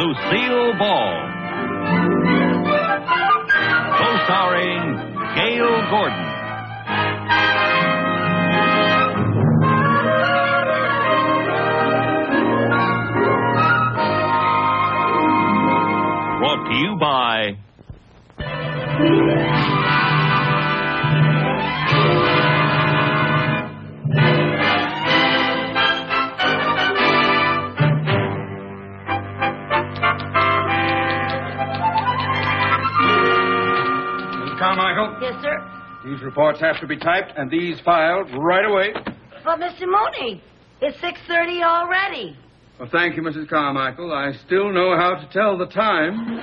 Lucille Ball. Co-starring Gail Gordon. Brought to you by Carmichael? Yes, sir? These reports have to be typed and these filed right away. But, Mr. Mooney, it's 6:30 already. Well, thank you, Mrs. Carmichael. I still know how to tell the time.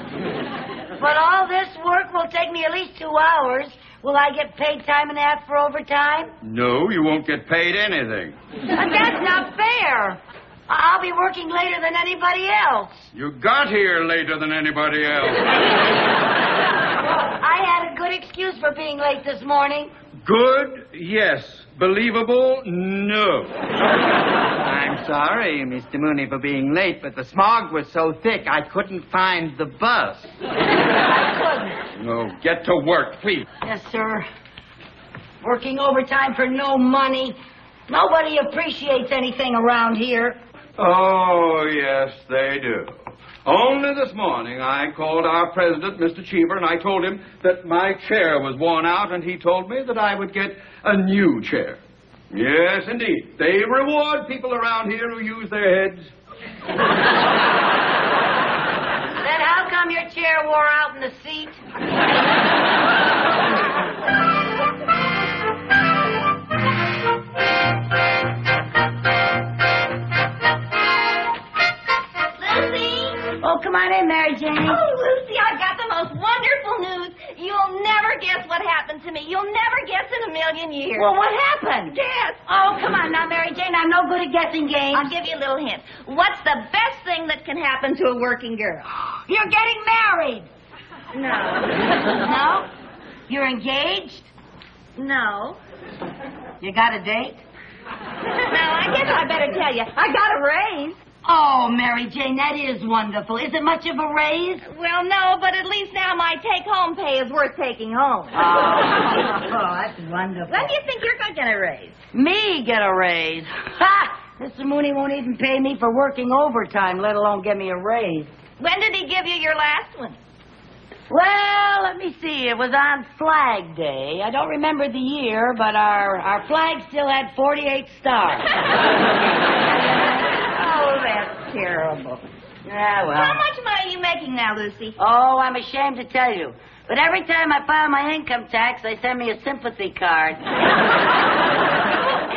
But all this work will take me at least 2 hours. Will I get paid time and a half for overtime? No, you won't get paid anything. But that's not fair. I'll be working later than anybody else. You got here later than anybody else. I had a good excuse for being late this morning. Good? Yes. Believable? No. I'm sorry, Mr. Mooney, for being late, but the smog was so thick I couldn't find the bus. I couldn't. No, get to work, please. Yes, sir. Working overtime for no money. Nobody appreciates anything around here. Oh, yes, they do. Only this morning I called our president, Mr. Cheever, and I told him that my chair was worn out, and he told me that I would get a new chair. Yes, indeed. They reward people around here who use their heads. Then how come your chair wore out in the seat? Oh, come on in, Mary Jane. Oh, Lucy, I've got the most wonderful news. You'll never guess what happened to me. You'll never guess in a million years. Well, what happened? Guess. Oh, come on now, Mary Jane. I'm no good at guessing games. I'll give you a little hint. What's the best thing that can happen to a working girl? You're getting married. No. No? You're engaged? No. You got a date? No, I guess I better tell you. I got a raise. Oh, Mary Jane, that is wonderful. Is it much of a raise? Well, no, but at least now my take-home pay is worth taking home. Oh, that's wonderful. When do you think you're going to get a raise? Me get a raise? Ha! Mr. Mooney won't even pay me for working overtime, let alone give me a raise. When did he give you your last one? Well, let me see. It was on Flag Day. I don't remember the year, but our flag still had 48 stars. Oh, that's terrible. Yeah, well. How much money are you making now, Lucy? Oh, I'm ashamed to tell you. But every time I file my income tax, they send me a sympathy card.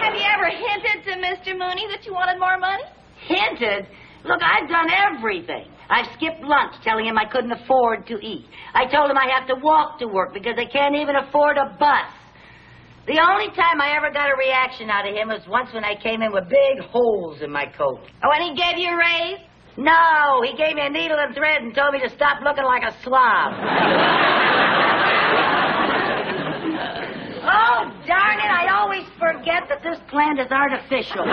Have you ever hinted to Mr. Mooney that you wanted more money? Hinted? Look, I've done everything. I've skipped lunch telling him I couldn't afford to eat. I told him I have to walk to work because I can't even afford a bus. The only time I ever got a reaction out of him was once when I came in with big holes in my coat. Oh, and he gave you a raise? No, he gave me a needle and thread and told me to stop looking like a slob. Oh, darn it, I always forget that this plant is artificial.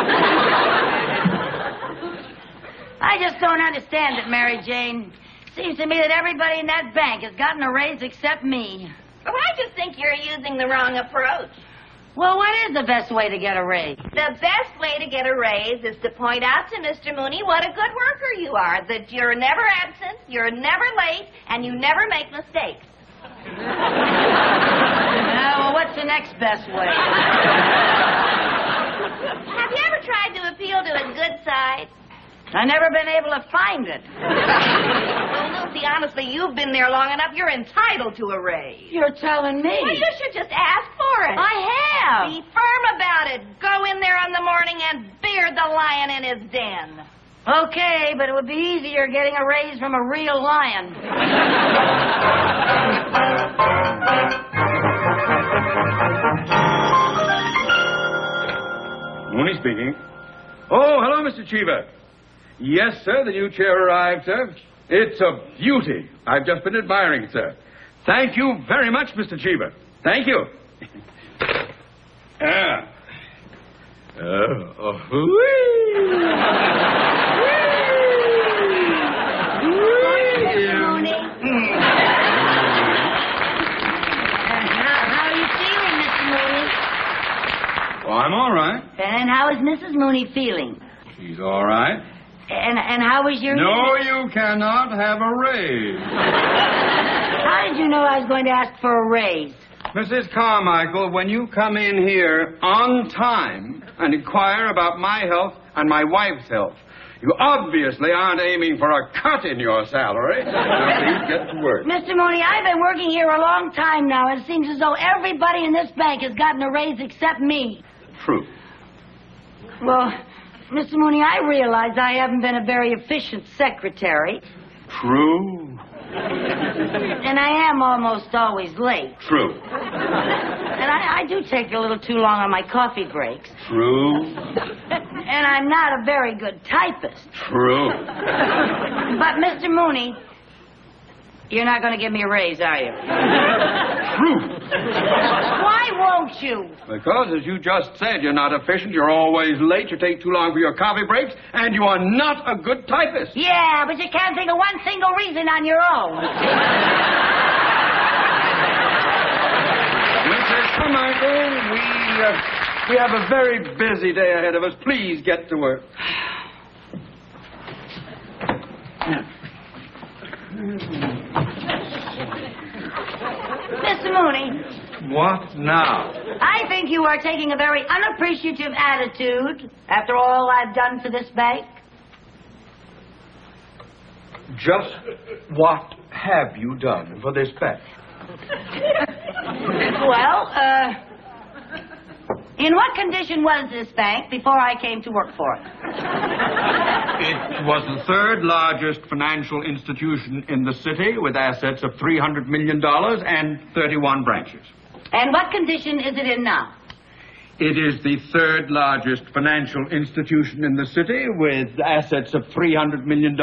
I just don't understand it, Mary Jane. Seems to me that everybody in that bank has gotten a raise except me. Well, I just think you're using the wrong approach. Well, what is the best way to get a raise? The best way to get a raise is to point out to Mr. Mooney what a good worker you are, that you're never absent, you're never late, and you never make mistakes. Well, what's the next best way? Have you ever tried to appeal to his good side? I've never been able to find it. Well, Lucy, honestly, you've been there long enough. You're entitled to a raise. You're telling me. Well, you should just ask for it. I have. Be firm about it. Go in there in the morning and beard the lion in his den. Okay, but it would be easier getting a raise from a real lion. Mooney speaking. Oh, hello, Mr. Cheever. Yes, sir, the new chair arrived, sir. It's a beauty. I've just been admiring it, sir. Thank you very much, Mr. Cheever. Thank you. Whee! how is Mrs. Mooney feeling? She's all right. And how is your... No, you cannot have a raise. How did you know I was going to ask for a raise? Mrs. Carmichael, when you come in here on time and inquire about my health and my wife's health, you obviously aren't aiming for a cut in your salary. Now, please get to work. Mr. Mooney, I've been working here a long time now, and it seems as though everybody in this bank has gotten a raise except me. True. Well, Mr. Mooney, I realize I haven't been a very efficient secretary. True. And I am almost always late. True. And I do take a little too long on my coffee breaks. True. And I'm not a very good typist. True. But, Mr. Mooney, you're not going to give me a raise, are you? True. Why won't you? Because, as you just said, you're not efficient, you're always late, you take too long for your coffee breaks, and you are not a good typist. Yeah, but you can't think of one single reason on your own. Mrs. Carmichael, we have a very busy day ahead of us. Please get to work. Mr. Mooney. What now? I think you are taking a very unappreciative attitude after all I've done for this bank. Just what have you done for this bank? Well, in what condition was this bank before I came to work for it? It was the third largest financial institution in the city with assets of $300 million and 31 branches. And what condition is it in now? It is the third largest financial institution in the city with assets of $300 million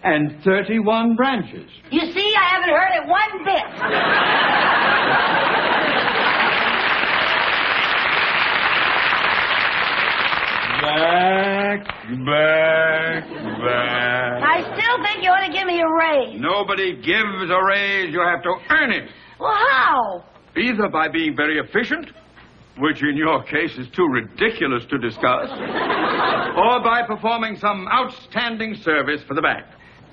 and 31 branches. You see, I haven't heard it one bit. Back. I still think you ought to give me a raise. Nobody gives a raise. You have to earn it. Well, how? Either by being very efficient, which in your case is too ridiculous to discuss, or by performing some outstanding service for the bank.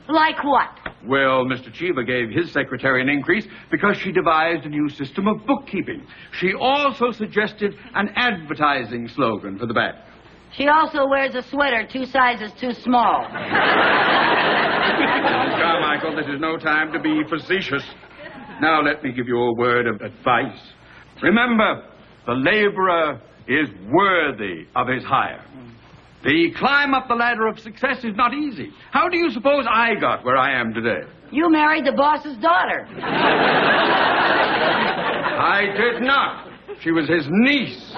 Like what? Well, Mr. Cheever gave his secretary an increase because she devised a new system of bookkeeping. She also suggested an advertising slogan for the bank. She also wears a sweater 2 sizes too small. Carmichael, this is no time to be facetious. Now let me give you a word of advice. Remember, the laborer is worthy of his hire. The climb up the ladder of success is not easy. How do you suppose I got where I am today? You married the boss's daughter. I did not. She was his niece.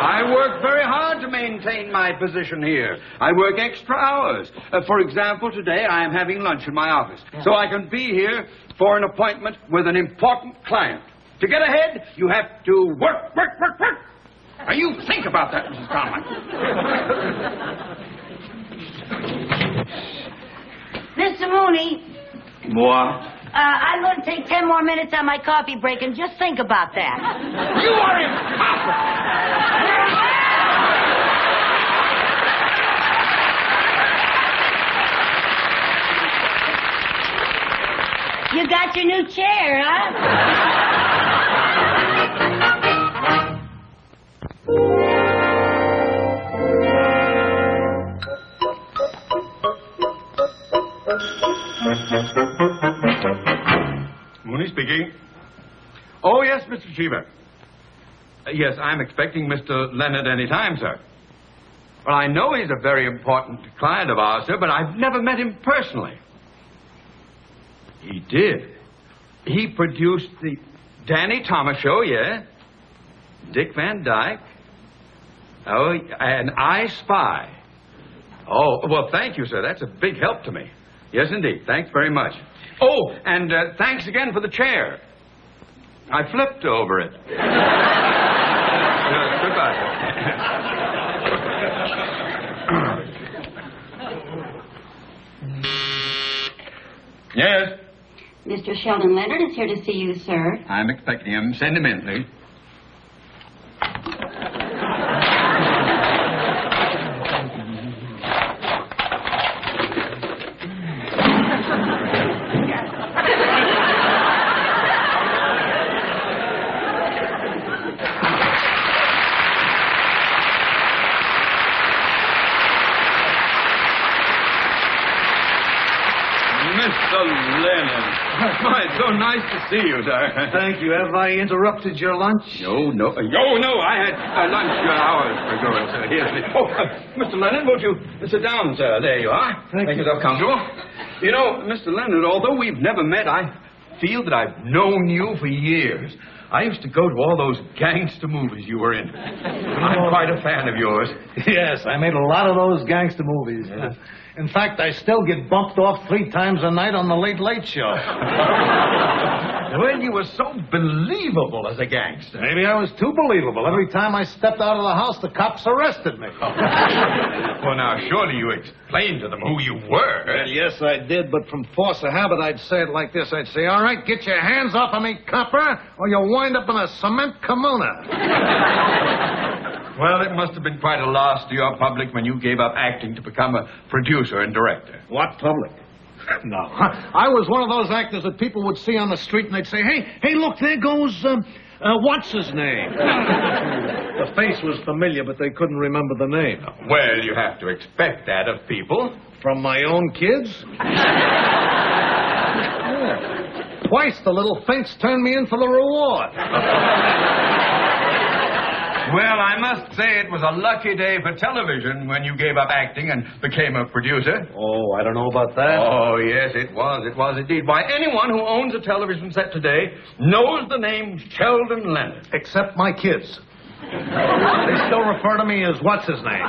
I work very hard to maintain my position here. I work extra hours. For example, today I am having lunch in my office, so I can be here for an appointment with an important client. To get ahead, you have to work. Now, you think about that, Mrs. Carmichael. Mr. Mooney. What? I'm going to take 10 more minutes on my coffee break and just think about that. You are impossible! You got your new chair, huh? Mooney speaking. Oh, yes, Mr. Cheever. Yes, I'm expecting Mr. Leonard any time, sir. Well, I know he's a very important client of ours, sir, but I've never met him personally. He did. He produced the Danny Thomas Show, yeah? Dick Van Dyke. Oh, and I Spy. Oh, well, thank you, sir. That's a big help to me. Yes, indeed. Thanks very much. Oh, and thanks again for the chair. I flipped over it. Goodbye. Yes? Mr. Sheldon Leonard is here to see you, sir. I'm expecting him. Send him in, please. Mr. Leonard. Why, it's so nice to see you, sir. Thank you. Have I interrupted your lunch? No. I had lunch hours ago, sir. Yes. Mr. Leonard, won't you sit down, sir? There you are. Thank you. yourself comfortable. You know, Mr. Leonard, although we've never met, I feel that I've known you for years. I used to go to all those gangster movies you were in. I'm quite a fan of yours. Yes, I made a lot of those gangster movies. Yeah. In fact, I still get bumped off 3 times a night on the Late Late Show. Well, you were so believable as a gangster. Maybe I was too believable. Every time I stepped out of the house, the cops arrested me. Well, now, surely you explained to them who you were. Well, yes, I did, but from force of habit, I'd say it like this. I'd say, all right, get your hands off of me, copper, or you'll wind up in a cement kimona. Well, it must have been quite a loss to your public when you gave up acting to become a producer and director. What public? No. I was one of those actors that people would see on the street and they'd say, hey, look, there goes, what's his name? The face was familiar, but they couldn't remember the name. Well, you have to expect that of people. From my own kids? Yeah. Twice the little finks turned me in for the reward. Well, I must say it was a lucky day for television when you gave up acting and became a producer. Oh, I don't know about that. Oh, yes, it was. It was indeed. Why, anyone who owns a television set today knows the name Sheldon Leonard. Except my kids. They still refer to me as what's his name.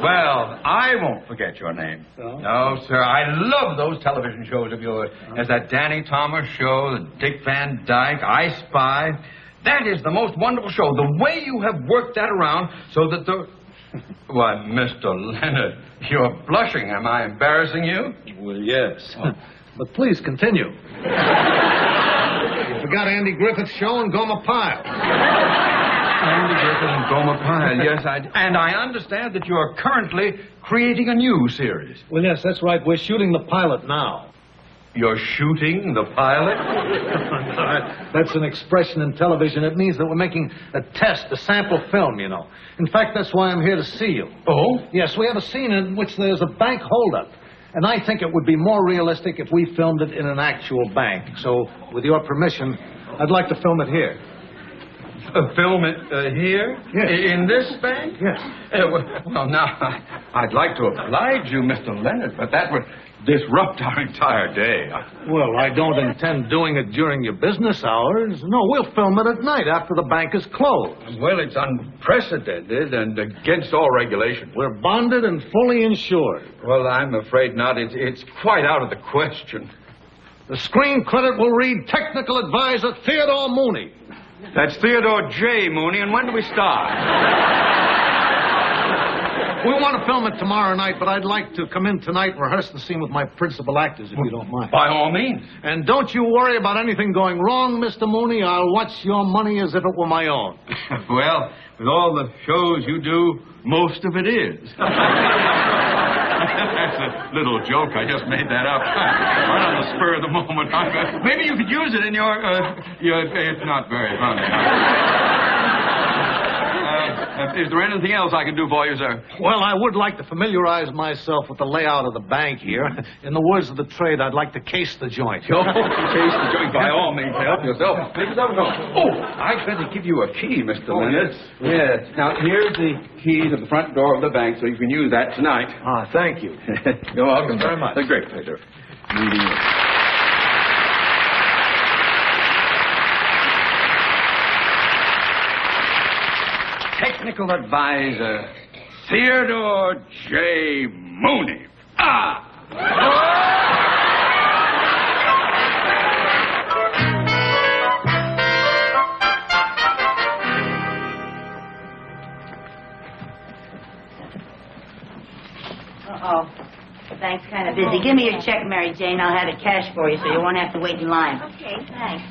Well, I won't forget your name. No, sir. I love those television shows of yours. There's that Danny Thomas show, the Dick Van Dyke, I Spy. That is the most wonderful show. The way you have worked that around so that the... Why, Mr. Leonard, you're blushing. Am I embarrassing you? Well, yes. But please continue. You forgot Andy Griffith's show and Gomer Pyle. Andy Griffith and Gomer Pyle, yes, and I understand that you are currently creating a new series. Well, yes, that's right. We're shooting the pilot now. You're shooting the pilot? That's an expression in television. It means that we're making a test, a sample film, you know. In fact, that's why I'm here to see you. Oh? Yes, we have a scene in which there's a bank holdup. And I think it would be more realistic if we filmed it in an actual bank. So, with your permission, I'd like to film it here. Film it here? Yes. In this bank? Yes. Well, now, I'd like to oblige you, Mr. Leonard, but that would disrupt our entire day. Well, I don't intend doing it during your business hours. No, we'll film it at night after the bank is closed. Well, it's unprecedented and against all regulation. We're bonded and fully insured. Well, I'm afraid not. It's quite out of the question. The screen credit will read Technical Advisor Theodore Mooney. That's Theodore J. Mooney, and when do we start? We want to film it tomorrow night, but I'd like to come in tonight and rehearse the scene with my principal actors, if you don't mind. By all means. And don't you worry about anything going wrong, Mr. Mooney. I'll watch your money as if it were my own. Well, with all the shows you do, most of it is. That's a little joke. I just made that up. Right on the spur of the moment. Maybe you could use it in your... It's not very funny. Is there anything else I can do for you, sir? Well, I would like to familiarize myself with the layout of the bank here. In the words of the trade, I'd like to case the joint. Oh, case the joint. By all means, help yourself. Make yourself go. Oh, I'd better give you a key, Mr. Leonard. Yes. Now, here's the key to the front door of the bank, so you can use that tonight. Ah, thank you. You're welcome. Very much. A great pleasure meeting you. Technical Advisor, Theodore J. Mooney. Ah! Uh-oh. The bank's kind of busy. Give me your check, Mary Jane. I'll have it cash for you so you won't have to wait in line. Okay, thanks.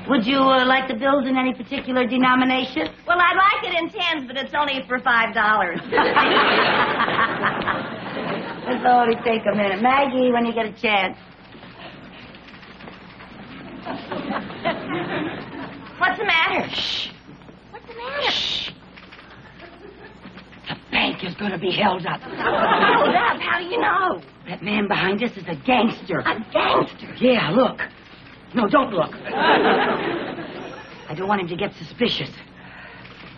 Would you like the bills in any particular denomination? Well, I'd like it in tens, but it's only for $5. This'll only take a minute. Maggie, when you get a chance. What's the matter? Shh. What's the matter? Shh. The bank is going to be held up. Hold up. How do you know? That man behind us is a gangster. A gangster? Yeah, look. No, don't look. I don't want him to get suspicious.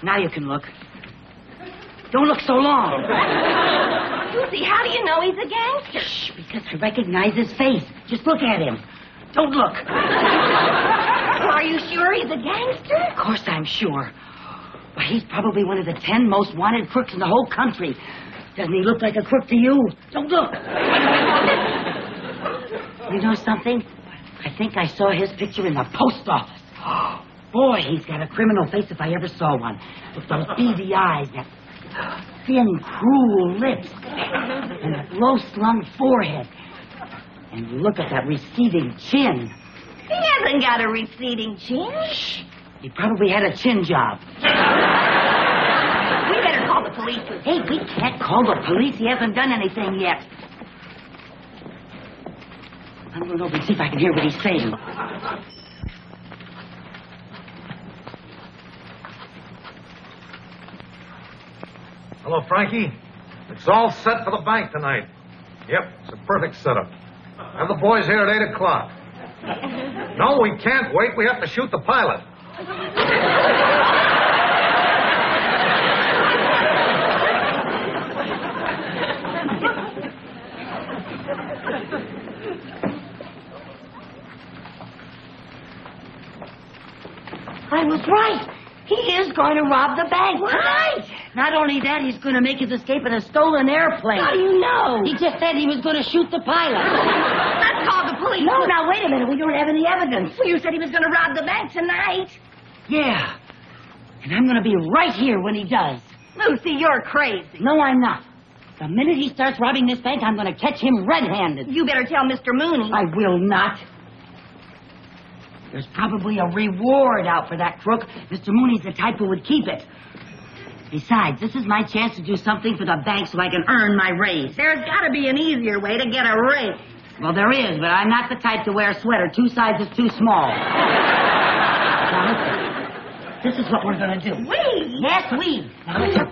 Now you can look. Don't look so long. Susie, how do you know he's a gangster? Shh, because I recognize his face. Just look at him. Don't look. Well, are you sure he's a gangster? Of course I'm sure. Well, he's probably one of the 10 most wanted crooks in the whole country. Doesn't he look like a crook to you? Don't look. You know something? I think I saw his picture in the post office. Boy, he's got a criminal face if I ever saw one. With those beady eyes, that thin, cruel lips, and that low-slung forehead. And look at that receding chin. He hasn't got a receding chin. Shh. He probably had a chin job. We better call the police. Hey, we can't call the police. He hasn't done anything yet. I'm going over and see if I can hear what he's saying. Hello, Frankie. It's all set for the bank tonight. Yep, it's a perfect setup. Have the boys here at 8 o'clock. No, we can't wait. We have to shoot the pilot. I was right. He is going to rob the bank. Right. Not only that, he's going to make his escape in a stolen airplane. How do you know? He just said he was going to shoot the pilot. Let's call the police. No, now, wait a minute. We don't have any evidence. Well, you said he was going to rob the bank tonight. Yeah. And I'm going to be right here when he does. Lucy, you're crazy. No, I'm not. The minute he starts robbing this bank, I'm going to catch him red-handed. You better tell Mr. Mooney. I will not. There's probably a reward out for that crook. Mr. Mooney's the type who would keep it. Besides, this is my chance to do something for the bank so I can earn my raise. There's got to be an easier way to get a raise. Well, there is, but I'm not the type to wear a sweater 2 sizes too small. Now, listen. This is what we're going to do. We? Yes, we. Now, listen.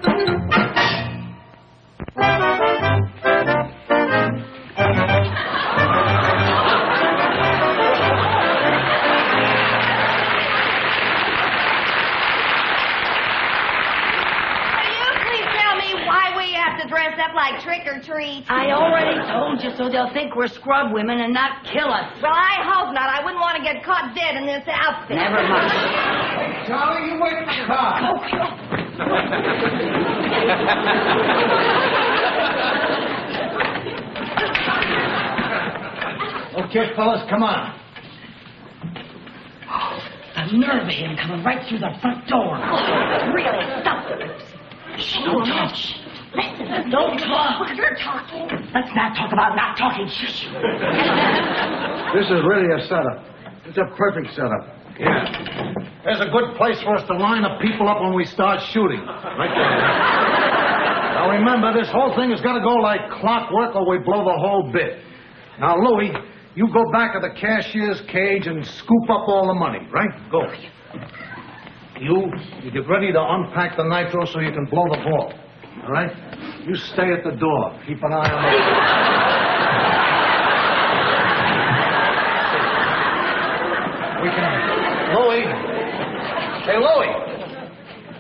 Dress up like trick-or-treat. I already told you, so they'll think we're scrub women and not kill us. Well, I hope not. I wouldn't want to get caught dead in this outfit. Never mind. Hey, Charlie, you wait for the car. Okay, fellas, come on. The nerve of him coming right through the front door. Really, stop it. Shh, don't talk. Shh. Listen. Don't talk. Well, you're talking. Let's not talk about not talking. Shh. This is really a setup. It's a perfect setup. Yeah. There's a good place for us to line up people up when we start shooting. Right there. Now remember, this whole thing has got to go like clockwork or we blow the whole bit. Now, Louie, you go back to the cashier's cage and scoop up all the money, right? Go. You get ready to unpack the nitro so you can blow the ball. All right? You stay at the door. Keep an eye on the... We can... Louie. Hey, Louie.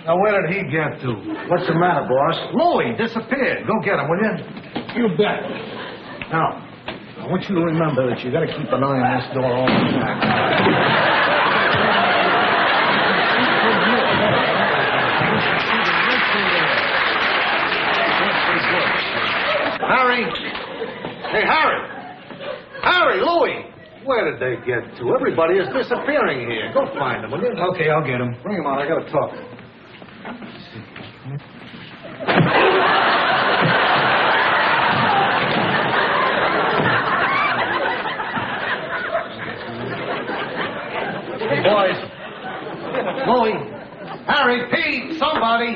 Now, where did he get to? What's the matter, boss? Louie disappeared. Go get him, will you? You bet. Now, I want you to remember that you got to keep an eye on this door all the time. Harry! Hey, Harry! Harry, Louie! Where did they get to? Everybody is disappearing here. Go find them, will you? Okay, I'll get him. Bring him on. I got to talk. Hey, boys. Louie. Harry, Pete, somebody.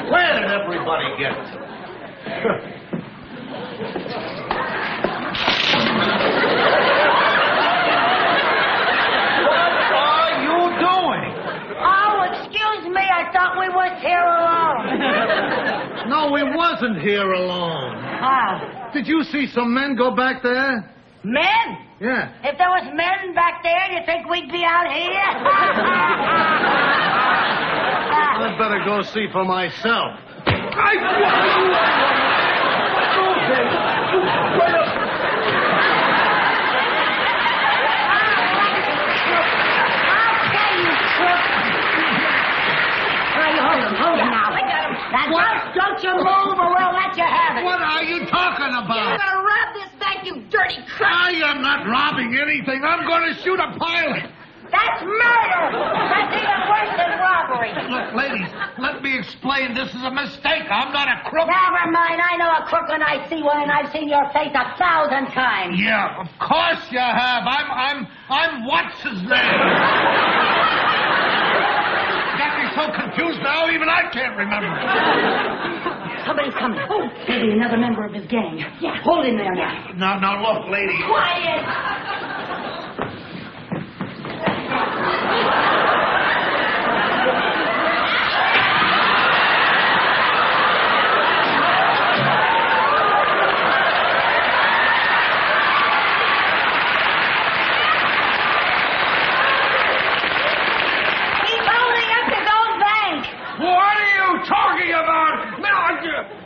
Where did everybody get to? thought we was here alone. No, we wasn't here alone. Ah, did you see some men go back there? Men? Yeah. If there was men back there, you think we'd be out here? I'd better go see for myself. Hold him now. Don't you move or we'll let you have it. What are you talking You're about? gonna rob this bank, you dirty crook! I am not robbing anything. I'm going to shoot a pilot. That's murder. That's even worse than robbery. Look, ladies, let me explain. This is a mistake. I'm not a crook. Never mind. I know a crook when I see one, and I've seen your face 1,000 times. Yeah, of course you have. I'm what's his name? Got me so confused now, even I can't remember. Somebody's coming. Oh, maybe another member of his gang. Yeah. Hold him there now. Now, look, lady. Quiet.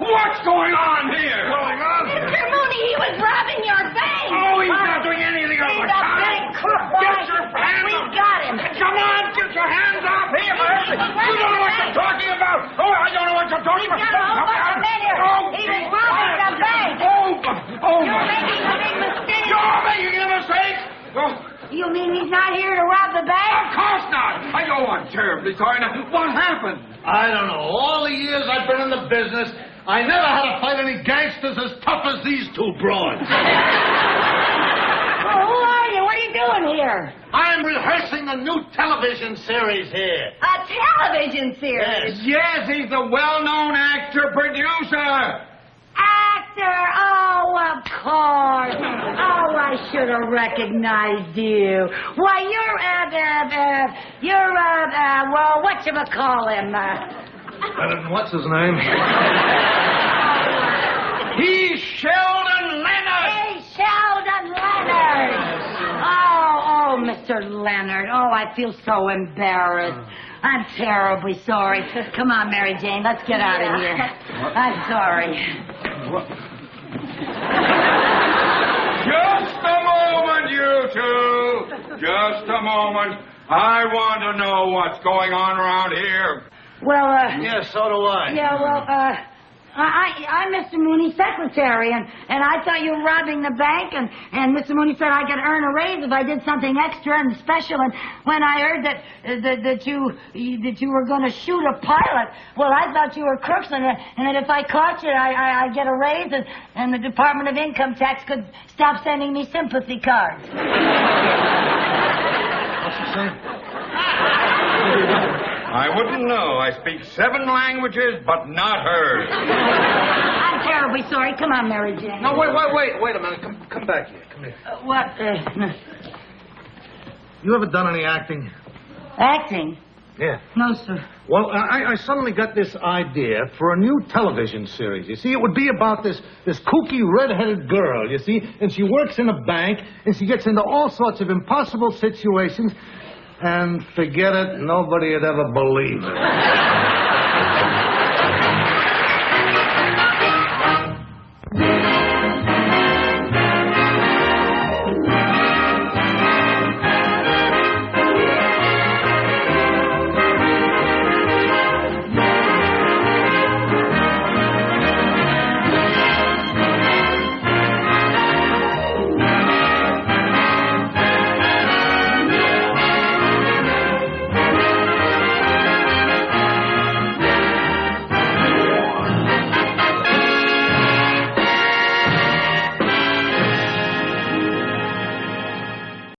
What's going on here? Mr. Mooney, he was robbing your bank! Oh, he's not doing anything of the He's a kind. big crook, boy. Get your hands We off. got him. Come on, get your hands off him. You don't know what you're talking about. Oh, I don't know what you're talking about. Got a whole bunch of men here. He was robbing the bank. You're making a big mistake. You're making a mistake? Oh. You mean he's not here to rob the bank? Of course not. I'm terribly sorry. Now, what happened? I don't know. All the years I've been in the business, I never had to fight any gangsters as tough as these two broads. Well, who are you? What are you doing here? I'm rehearsing a new television series here. A television series? Yes, he's the well-known actor-producer. Actor? Oh, of course. Oh, I should have recognized you. Why, you're well, whatchamacallhim? What's his name? He's Sheldon Leonard. Hey, Sheldon Leonard. Oh, Mr. Leonard. Oh, I feel so embarrassed. I'm terribly sorry. Come on, Mary Jane, let's get out of here. I'm sorry. Just a moment, you two. Just a moment. I want to know what's going on around here. Well, Yeah, so do I. yeah, well, I'm Mr. Mooney's secretary, and I thought you were robbing the bank, and Mr. Mooney said I could earn a raise if I did something extra and special, and when I heard that you were going to shoot a pilot, well, I thought you were crooks, and that if I caught you, I'd get a raise, and the Department of Income Tax could stop sending me sympathy cards. What's he saying? I wouldn't know. I speak 7 languages, but not hers. I'm terribly sorry. Come on, Mary Jane. No, wait a minute. Come back here. Come here. What? You ever done any acting? Acting? Yeah. No, sir. Well, I suddenly got this idea for a new television series. You see, it would be about this kooky red-headed girl, you see, and she works in a bank, and she gets into all sorts of impossible situations, and forget it, nobody would ever believe it.